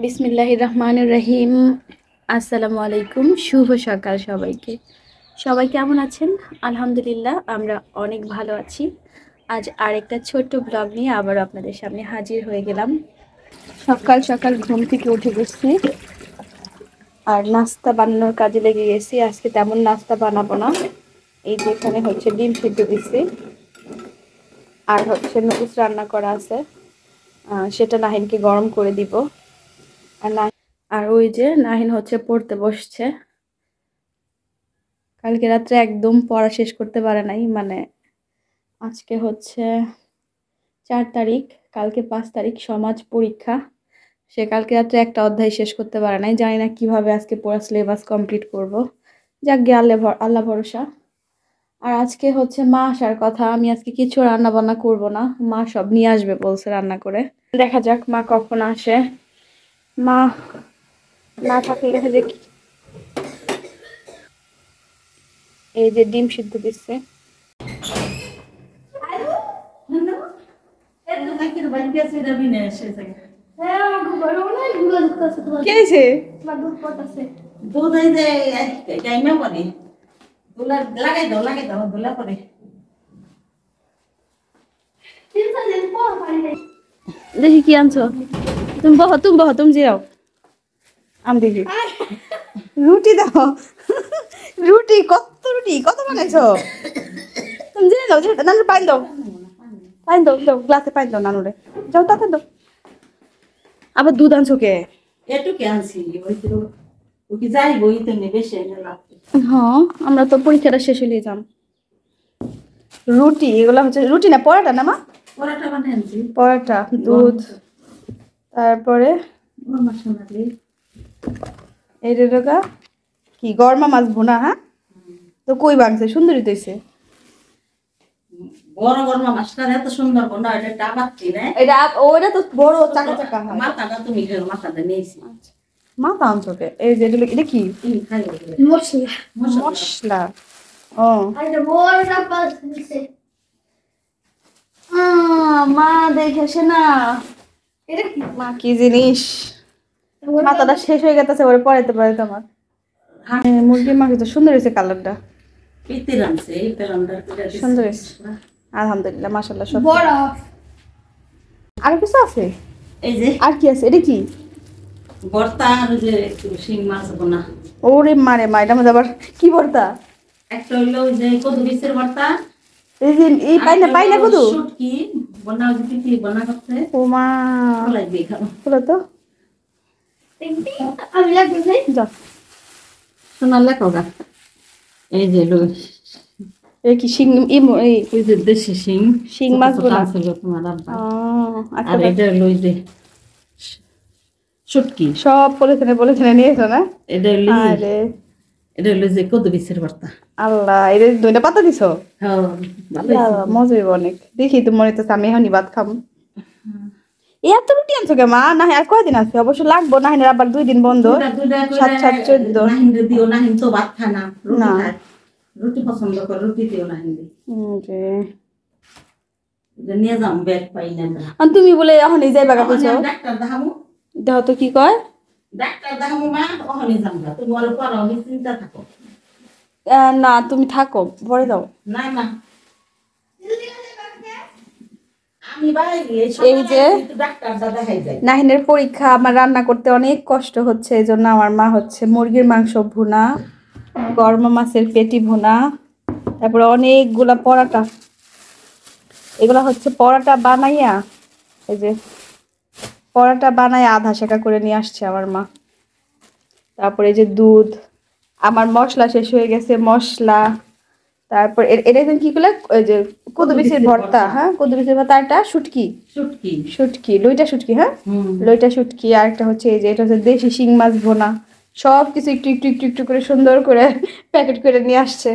বিসমিল্লাহির রহমানির রহিম। আসসালামু আলাইকুম, শুভ সকাল সবাইকে। সবাই কেমন আছেন? আলহামদুলিল্লাহ, আমরা অনেক ভালো আছি। আজ আরেকটা ছোট্ট ব্লগ নিয়ে আবার আপনাদের সামনে হাজির হয়ে গেলাম। সকাল সকাল ঘুম থেকে উঠে গেছি আর নাস্তা বানানোর কাজে লেগে গেছি। আজকে তেমন নাস্তা বানাবো না। এই যে এখানে হচ্ছে ডিম সিদ্ধ দিচ্ছি আর হচ্ছে নুডলস রান্না করা আছে, সেটা নাহিনকে গরম করে দিব। আর ওই যে নাহিন হচ্ছে পড়তে বসছে। কালকে রাত্রে একদম পড়া শেষ করতে পারে নাই, মানে আজকে হচ্ছে 4 তারিখ, কালকে 5 তারিখ সমাজ পরীক্ষা। সে কালকে রাত্রে একটা অধ্যায় শেষ করতে পারে নাই। জানি না কিভাবে আজকে পুরো সিলেবাস কমপ্লিট করব। যাক গে, আল্লাহ ভরসা। আর আজকে হচ্ছে মা আসার কথা। আমি আজকে কিছু রান্না বান্না করব না, মা সব নিয়ে আসবে বলছে রান্না করে। দেখা যাক মা কখন আসে। মা না থাকলে দেখা যাক। এই যে ডিম সিদ্ধ দিচ্ছে। দেখি কি আনছো। তুমি বহ, তুমি যাও। আমি দেখি রুটি দাও। রুটি কত বানাইছো? তুমি জেনে দাও, নানু পাইন দাও, দাও গ্লাসে পাইন দাও নানুরে। যাও তাতে দাও। আবার দুধ আনছো কে? হ্যাঁ, আমরা তো পরীক্ষাটা শেষ হলে যাম। রুটি এগুলা হচ্ছে রুটি না পরোটা না মা? পরোটা, দুধ, তারপরে এই রেডা কি গরমা মাছ ভুনা। হ্যাঁ, তো কই বাংছে সুন্দরী তৈছে। বড় গরমা মাছটা এত সুন্দর বন্ধা, এটা ডাবাচ্ছি না, এটা ওটা তো বড় চাকা চাকা হয়। মাথাটা তুমি খেয়ে মাথাটা নিয়েছি। মাথা আনছোকে। এই যে এটা কি? মশলা। মশলা। ও মা দেখেছে না, এটা কি মা কি জিনিস। মাথাটা শেষ হয়ে গেছে, ওরে পড়াইতে পারে তোমার। মুরগির মাংস তো সুন্দর হয়েছে, কালারটা সুন্দর হয়েছে। আলহামদুলিল্লাহ, মাশাআল্লাহ। সব আর কিছু আছে? এই যে আর কি আছে? এটা কি? ভর্তা আর যে শিং মাছ বোনা। ওরে মারে মা, এটা মধ্যে আবার কি ভর্তা? একটা হইলো যে কদু বীজের ভর্তা। এই যে এই পাইনা কদু শুটকি বোনা, ওই পিঠি বোনা করতে। ও মা, লাগবে খাও বলো তো। আমি লাগবে যাও শোনার লেখো গা। এই যে এই কি শিং? ওই যে দেশি শিং মাছ বোনা তোমার আব্বা। আচ্ছা, আর এটা লই যে শুটকি সব পলিথিনে নিয়েছো না? এটা হলো যে কদু বীজের ভর্তা। আল্লাহ, এটা দুইটা পাতা দিছো? হ্যাঁ, মজা হইব অনেক। দেখি তো মনে হচ্ছে আমি এখনই ভাত খাবো। এত রুটি আনছো কে মা? না আর কয়দিন আছে? অবশ্য লাগবো। না আবার 2 দিন বন্ধ, 7, 7, 14। নাহিন দিও, নাহিন তো ভাত খায় না, রুটি খায়। রুটি পছন্দ করে, রুটি দিও নাহিন দি। নিয়ে যাম, ব্যাগ পাই না। তুমি বলে এখন এই যাইবা কইছো? ডাক্তার দেখামু। দেখো তো কি কয়। ডাক্তার দেখামু মা, ওখানে যাম না। তুমি ওর পর আমি চিন্তা থাকো। না তুমি থাকো, ভরে দাও। না না, এই যে নাহিনের পরীক্ষা, আমার রান্না করতে অনেক কষ্ট হচ্ছে। এই জন্য আমার মা হচ্ছে মুরগির মাংস ভুনা, গরমা মাছের পেটি ভুনা, তারপরে অনেকগুলা পরাটা। এগুলা হচ্ছে পরাটা বানাইয়া, এই যে পরাটা বানাইয়া আধা শেখা করে নিয়ে আসছে আমার মা। তারপরে এই যে দুধ, আমার মশলা শেষ হয়ে গেছে, মশলা। তারপর এটা কি করলে? ওই যে কদু বীজের ভর্তা। হ্যাঁ, কদু বীজের ভর্তা। একটা শুটকি লইটা শুটকি। হ্যাঁ, লইটা শুটকি। আর একটা হচ্ছে এই যে এটা হচ্ছে দেশি শিং মাছ ভোনা। সব কিছু একটু একটু একটু একটু করে সুন্দর করে প্যাকেট করে নিয়ে আসছে।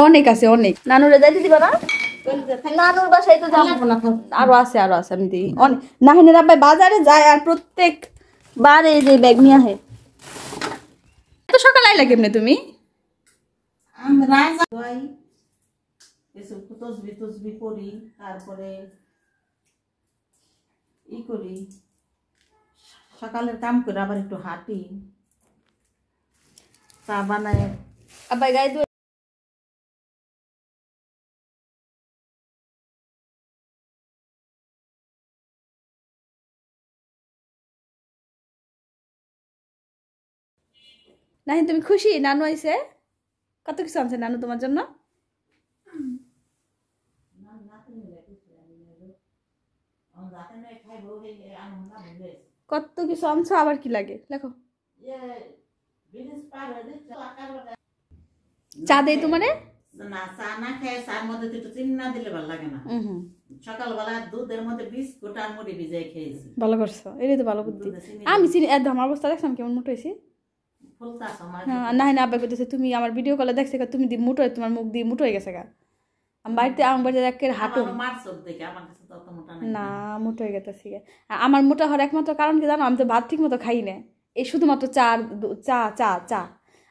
অনেক আছে, অনেক। নানুরে যাইতে দিবা না? নানুর বাসায় তো যাবো না। আরো আছে আমি দিই অনেক। নাহিনের আব্বাই বাজারে যায় আর প্রত্যেক বারে যে ব্যাগ নিয়ে আহে। এত সকালে আইলা কেমনে তুমি? ই করি, সকালের কাম করে আবার একটু হাঁটি, চা বানায়। আবার গায়ে ধুয়ে নাহিন, তুমি খুশি নানু আইছে? কত কিছু আনছে নানু তোমার জন্য? কত কিছু আনছো, আবার কি লাগে লেখো। চা দেই তোমারে? না, চা না খেয়ে চার মধ্যে একটু চিনি না দিলে ভালো লাগে না। সকালবেলা দুধের মধ্যে বিস্কুট আর মুড়ি ভিজাই খেয়েছি। ভালো করছো, এটাই তো ভালো বুদ্ধি। আমি চিনি আমার অবস্থা দেখলাম কেমন মোটো হয়েছি। হ্যাঁ, না না, আব্বা করতেছে তুমি আমার ভিডিও কলে দেখছে তুমি দি মোটো, তোমার মুখ দিয়ে মোটো হয়ে গেছে গা। আমার বাড়িতে একের হাঁটো না, মোটো হয়ে গেছে। আমার মোটা হওয়ার একমাত্র কারণ কি জানো? আমি তো ভাত ঠিক মতো খাই না, এই শুধুমাত্র চা চা চা চা।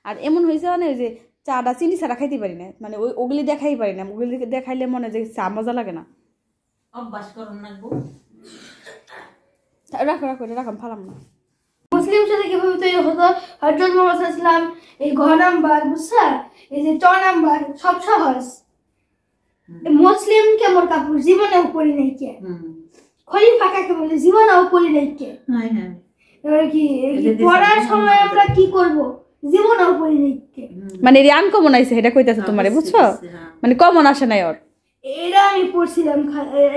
আর এমন হয়েছে মানে ওই যে চাটা চিনি ছাড়া খাইতে পারি না, মানে ওগুলি দেখাই পারি না। ওগুলি দেখাইলে মনে যে চা মজা লাগে না। অভ্যাস করুন না গো। রাখো রাখো, এটা রাখাম, ফালাম না। মুসলিম সাথে কিভাবে তৈরি হতো? হযরত মুহাম্মদ সাল্লাল্লাহু আলাইহি ওয়াসাল্লাম এই ঘ নাম্বার বুঝছা, এই যে ট নাম্বার সব সহজ। মুসলিম কেমন কাপড় জীবনেও পরি নাই কে, খলিফা কাকে বলে জীবনেও পরি নাই কে। হ্যাঁ হ্যাঁ, এবারে কি পড়ার সময় আমরা কি করব জীবনেও পরি নাই কে। মানে এর আনকমন আইছে এটা কইতাছে তোমারে, বুঝছো? মানে কমন আসে নাই ওর। এরা আমি পড়ছিলাম,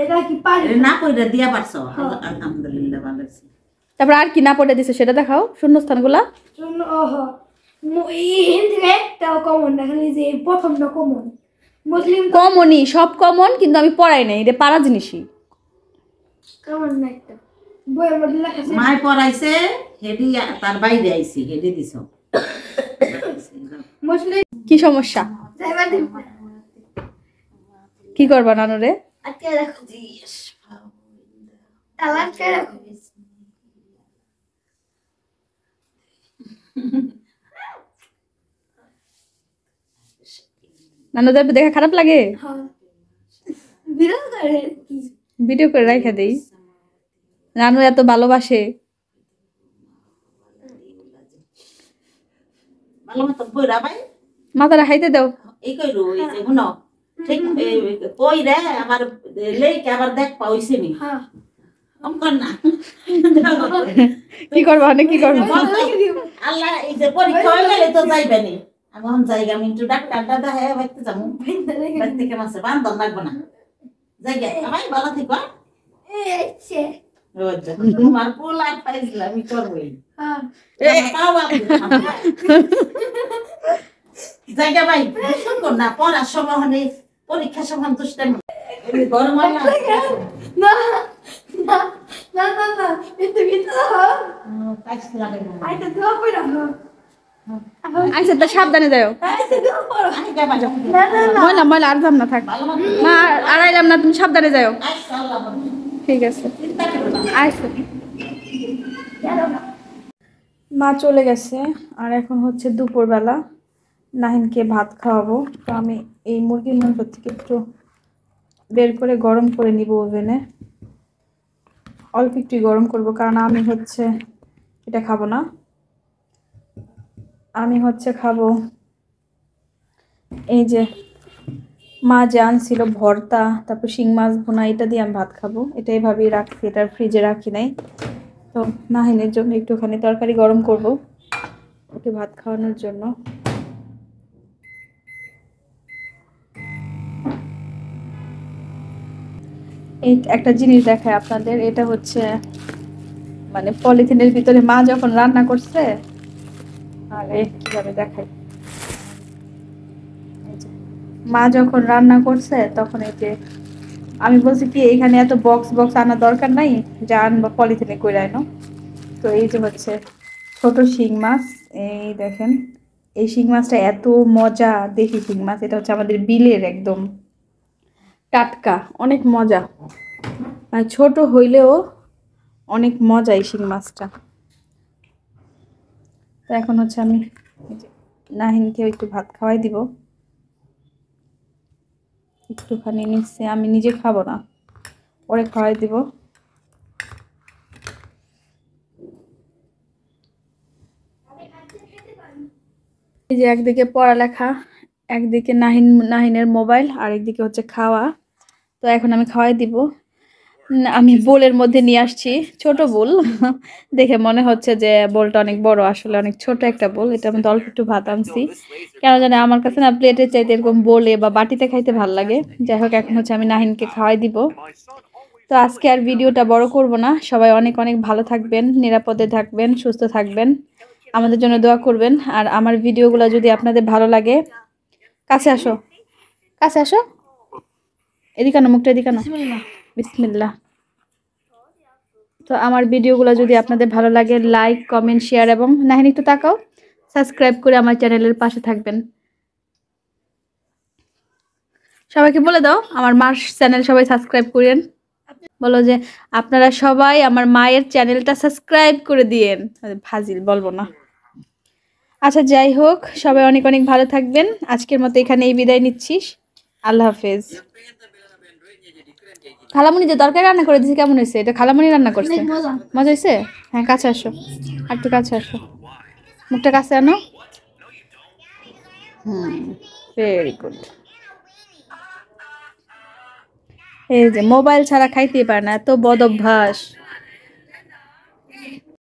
এরা কি পারি না কইরা দিয়া পারছো? আলহামদুলিল্লাহ, ভালো হইছে। তারপর আর কি না পড়ে দিছে সেটা দেখাও, শূন্যস্থানগুলা। ওহো, এই থেকে একটাও কমন না, খালি যে প্রথমটা কমন। মুসলিম কমনই, সব কমন, কিন্তু আমি পড়াই নাই, এটা পারা জিনিসই। কমন না একটা বইয়ের মধ্যে লেখা আছে। মাই পড়াইছে, হেডি তার বাইরে আইছি, হেডি দিছো। মুসলিম কি সমস্যা? যাইবা দিন কি করবা নানুরে? আটকে রাখো, আটকে রাখো। নানুদের দেখা খারাপ লাগে? হ্যাঁ, বিরল করে কি ভিডিও করে রাখা দেই। নানু এত ভালোবাসে। ভালো মতো বইরা ভাই মাথাটা খাইতে দাও। এই কইরো, এই যে শুনো, ঠিক কই রে আবার লেইকে আবার দেখ পাইছে নি। হ্যাঁ অঙ্কন না কি করবা অনেক কি করবা? আল্লাহ, এই যে পরীক্ষা হয়ে গেলে তো যাইবে নি। আমি এখন জায়গা, আমি একটু ডাক্তারটা দেখে বাইতে যাবো। বাইতে থেকে মাসে বান্ধন লাগবো না, জায়গা ভাই ভালো থেকো। এইছে তোমার পোল আর পাইছিলাম আমি করবোই। হ্যাঁ জায়গা ভাই শুনবো না, পড়ার সময় হলে পরীক্ষার সময় দুষ্টাই গরম হয় না। না না না না না, এটা ভিতরে দাও, লাগে না। আইটা দাও কই রাখো। আচ্ছা, তা সাবধানে যাও। আইটা দাও পড়ো। আমি যাবা না। না না না, ময়লা ময়লা আর যাম না, থাক। ভালো মতো মা আর আইলাম না, তুমি সাবধানে যাও। আচ্ছা, আল্লাহ বলে। ঠিক আছে, চিন্তা করো না। আচ্ছা। জানো না মা চলে গেছে, আর এখন হচ্ছে দুপুরবেলা নাহিনকে ভাত খাওয়াবো। তো আমি এই মুরগির মাংস থেকে একটু বের করে গরম করে নিব ওভেনে। অল্প একটু গরম করব, কারণ আমি হচ্ছে এটা খাবো না। আমি হচ্ছে খাবো এই যে মা যে আনছিল ভর্তা, তারপর শিং মাছ ভুনা, এটা দিয়ে আমি ভাত খাবো। এটা এভাবেই রাখছি, এটা ফ্রিজে রাখি নাই। তো নাহিনের জন্য একটুখানি তরকারি গরম করব, ওকে ভাত খাওয়ানোর জন্য। এই একটা জিনিস দেখায় আপনাদের, এটা হচ্ছে মানে পলিথিনের ভিতরে মা যখন রান্না করছে, আর কিভাবে দেখাই, মা যখন রান্না করছে তখন এই যে আমি বলছি কি এখানে এত বক্স বক্স আনার দরকার নাই, যা আনবা পলিথিনে করে আনো। তো এই যে হচ্ছে ছোট শিং মাছ, এই দেখেন এই শিং মাছটা এত মজা, দেখি শিং মাছ, এটা হচ্ছে আমাদের বিলের একদম টাটকা, অনেক মজা। মানে ছোট হইলেও অনেক মজা এই শিং মাছটা। তো এখন হচ্ছে আমি নাহিনকে একটু ভাত খাওয়াই দিব, একটুখানি নিচ্ছে, আমি নিজে খাবো না, ওরে খাওয়াই দিব। এই যে একদিকে পড়ালেখা, একদিকে নাহিনের মোবাইল, আর একদিকে হচ্ছে খাওয়া। তো এখন আমি খাওয়াই দিব। আমি বোলের মধ্যে নিয়ে আসছি ছোট বোল। দেখে মনে হচ্ছে যে বোলটা অনেক বড়, আসলে অনেক ছোট একটা বোল। এটার মধ্যে অল্প একটু ভাত আনছি, কেন জানি আমার কাছে না প্লেটের চাইতে এরকম বোলে বা বাটিতে খাইতে ভালো লাগে। যাই হোক, এখন হচ্ছে আমি নাহিনকে খাওয়াই দিব। তো আজকে আর ভিডিওটা বড় করব না। সবাই অনেক অনেক ভালো থাকবেন, নিরাপদে থাকবেন, সুস্থ থাকবেন, আমাদের জন্য দোয়া করবেন। আর আমার ভিডিওগুলো যদি আপনাদের ভালো লাগে, কাছে আসো, কাছে আসো, এদিকে আনো, মুখটা এদিকে আনো, বিসমিল্লাহ। তো আমার ভিডিওগুলো যদি আপনাদের ভালো লাগে, লাইক, কমেন্ট, শেয়ার এবং নাহিন একটু তাকাও, সাবস্ক্রাইব করে আমার চ্যানেলের পাশে থাকবেন। সবাইকে বলে দাও আমার মার চ্যানেল সবাই সাবস্ক্রাইব করেন। বলো যে আপনারা সবাই আমার মায়ের চ্যানেলটা সাবস্ক্রাইব করে দিয়েন। ফাজিল বলবো না। আচ্ছা, যাই হোক, সবাই অনেক অনেক ভালো থাকবেন। আজকের মতো এখানেই বিদায় নিচ্ছি। আল্লাহ হাফেজ। খালামুনি যে তরকারি রান্না করে দিয়েছে কেমন হয়েছে? এটা খালামুনি রান্না করছে, মজা হয়েছে? হ্যাঁ, কাছে আসো, আর একটু কাছে আসো, মুখটা কাছে আনো। Very good. এই যে মোবাইল ছাড়া খাইতেই পারে না, এত বদ অভ্যাস।